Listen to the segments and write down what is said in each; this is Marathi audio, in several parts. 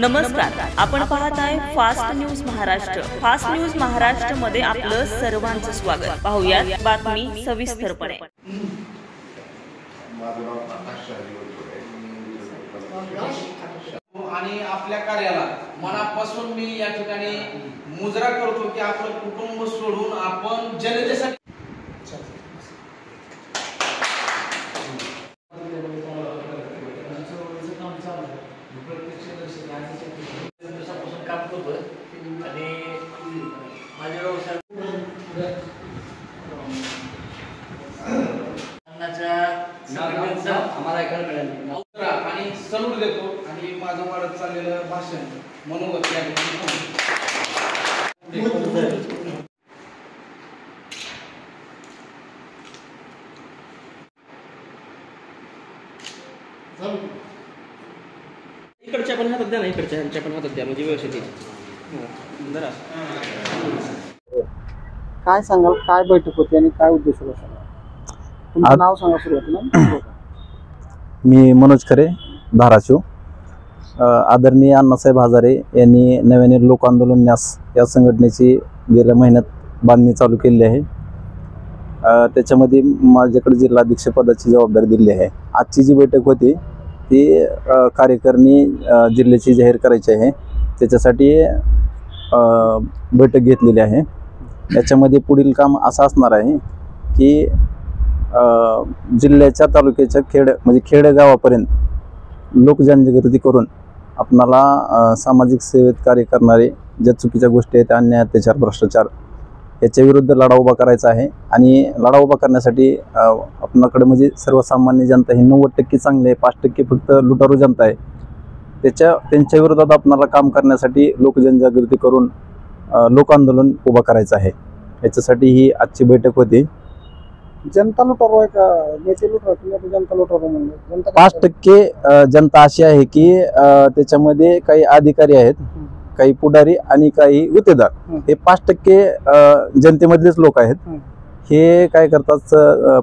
नमस्कार, आपण पाहत आहे fast news Maharashtra. Fast news Maharashtra मध्ये आपलं सर्वांचं स्वागत। पाहूयात बातमी सविस्तरपणे। आणि आपल्या कार्याला मनापासून मी या ठिकाणी मुजरा करतो की आपलं कुटुंब सोडून आपण जनतेसाठी काम करतो आणि माझ्या व्यवसाय आणि सलूट देतो आणि माझं वाढत चाललेलं भाषण मनोगत या इकडच्या पण हातात द्या ना, इकडच्या ह्यांच्या पण हातात द्या, म्हणजे व्यवस्थित जरा काय सांगाल, काय बैठक होती आणि काय उद्देश होता? तुमचं नाव सांगा सुरुवातीला। मी मनोज खरे, धाराशिव। आदरणीय अण्णासाहेब हजारे यांनी नव्याने लोक आंदोलन न्यास या संघटनेची गेल्या महिन्यात बांधणी चालू केली आहे। त्याच्यामध्ये माझ्याकडे जिल्हाध्यक्ष पदाची जबाबदारी दिली आहे। आजची जी बैठक होती ती कार्यकारिणी जिल्ह्याची जाहीर करायची आहे, त्याच्यासाठी बैठक घेतलेली आहे। याच्यामध्ये पुढील काम असं असणार आहे की जिल्ह्याच्या तालुक्याच्या म्हणजे खेडेगावापर्यंत लोकजनजागृती करून आपणाला सामाजिक सेवेत कार्य करणारे ज्या चुकीच्या गोष्टी आहेत, अन्याय, अत्याचार, भ्रष्टाचार याच्या विरुद्ध लढा उभा करायचा आहे। आणि लढा उभा करण्यासाठी आपणाकडे म्हणजे सर्वसामान्य जनता ही 90% चांगली आहे, 5% फक्त लुटारू जनता आहे। त्यांच्या विरोधात आपणाला काम करण्यासाठी लोकजनजागृती करून लोक आंदोलन उभा करायचं आहे। याच्यासाठी ही आजची बैठक होती। जनता लुटारू आहे का नेते लुटारू? जनता लुटारू म्हणजे 5% जनता अशी आहे की त्याच्यामध्ये काही अधिकारी आहेत, काही पुढारी आणि काही गुत्तेदार, हे 5% जनतेमधलेच लोक आहेत। हे काय करतात,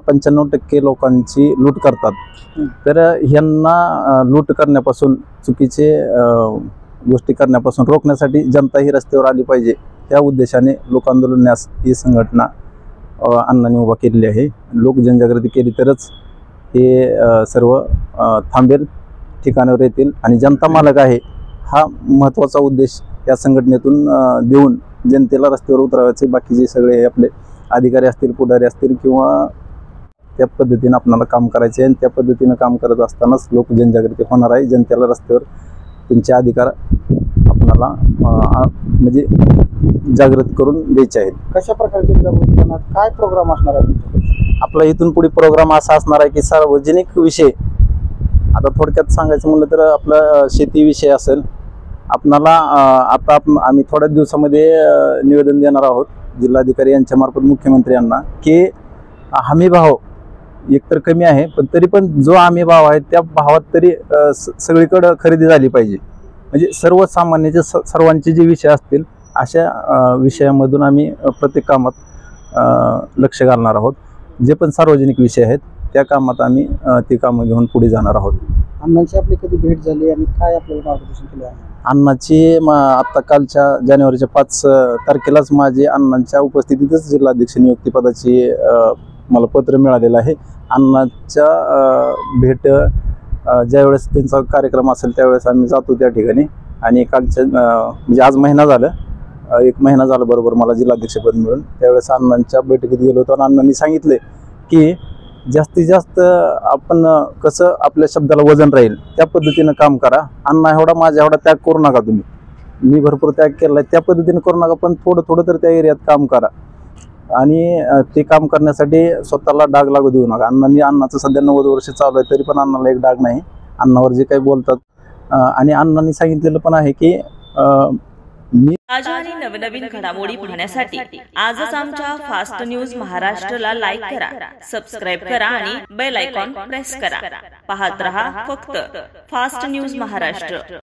95% लोकांची लूट करतात। तर ह्यांना लूट करण्यापासून, चुकीचे गोष्टी करण्यापासून रोखण्यासाठी जनता ही रस्त्यावर आली पाहिजे, या उद्देशाने लोक आंदोलन न्यास ही संघटना अण्णांनी उभा केलेली आहे। लोक जनजागृती केली तरच हे सर्व थांबेल, ठिकाणावर येतील आणि जनता मालक आहे हा महत्त्वाचा उद्देश या संघटनेतून देऊन जनतेला रस्त्यावर उतरवायचे। बाकीचे सगळे आपले अधिकारी असतील, पुढारी असतील किंवा त्या पद्धतीने आपल्याला काम करायचे आणि त्या पद्धतीने काम करत असतानाच लोक जनजागृती होणार आहे। जनतेला रस्त्यावर त्यांचे अधिकार आपल्याला म्हणजे जागृत करून द्यायचे आहेत। कशा प्रकारचे जागृती करणार, काय प्रोग्राम असणार आहे आपला? इथून पुढे प्रोग्राम असा असणार आहे की सार्वजनिक विषय, आता थोडक्यात सांगायचं म्हणलं तर आपला शेती विषय असेल, आपणाला आता आम्ही थोड्याच दिवसामध्ये निवेदन देणार आहोत जिल्हाधिकारी यांच्या मार्फत मुख्यमंत्री यांना की हमी भाव एकतर कमी आहे, पण तरी पण जो हमी भाव आहे त्या भावात तरी सगळीकडे खरेदी झाली पाहिजे। म्हणजे सर्वसामान्याचे सर्वांचे जे विषय असतील अशा विषयामधून आम्ही प्रत्येक कामात लक्ष घालणार आहोत। जे पण सार्वजनिक विषय आहेत त्या कामात आम्ही ती कामं घेऊन पुढे जाणार आहोत। अण्णांची आपली कधी भेट झाली आणि काय आपल्याला मार्गदर्शन केलं आहे? अण्णाची आता कालच्या जानेवारीच्या 5 तारखेलाच माझी अण्णांच्या उपस्थितीतच जिल्हाध्यक्ष नियुक्ती पदाची मला पत्र मिळालेलं आहे। अण्णांच्या भेट ज्यावेळेस त्यांचा कार्यक्रम असेल त्यावेळेस आम्ही जातो त्या ठिकाणी। आणि कालच्या म्हणजे आज महिना झालं, 1 महिना झाला बरोबर मला जिल्हाध्यक्षपद मिळून। त्यावेळेस अण्णांच्या बैठकीत गेलो होतो आणि अण्णांनी सांगितले की जास्तीत जास्त आपण कसं आपल्या शब्दाला वजन राहील त्या पद्धतीनं काम करा। अण्णा एवढा माझ्या एवढा त्याग करू नका, तुम्ही मी भरपूर त्याग केलाय त्या पद्धतीनं करू नका, पण थोडं थोडं तर त्या एरियात काम करा आणि ते काम करण्यासाठी स्वतःला डाग लागू देऊ नका। अण्णाचं सध्या 90 वर्ष चालू आहे तरी पण अण्णाला एक डाग नाही अण्णावर जे काही बोलतात। आणि अण्णांनी सांगितलेलं पण आहे की ताज्या आणि नवनवीन घडामोडी पाहण्यासाठी आजच आमच्या फास्ट न्यूज महाराष्ट्रला लाईक करा, सबस्क्राइब करा आणि बेल आयकॉन प्रेस करा। पाहत रहा फक्त फास्ट न्यूज महाराष्ट्र।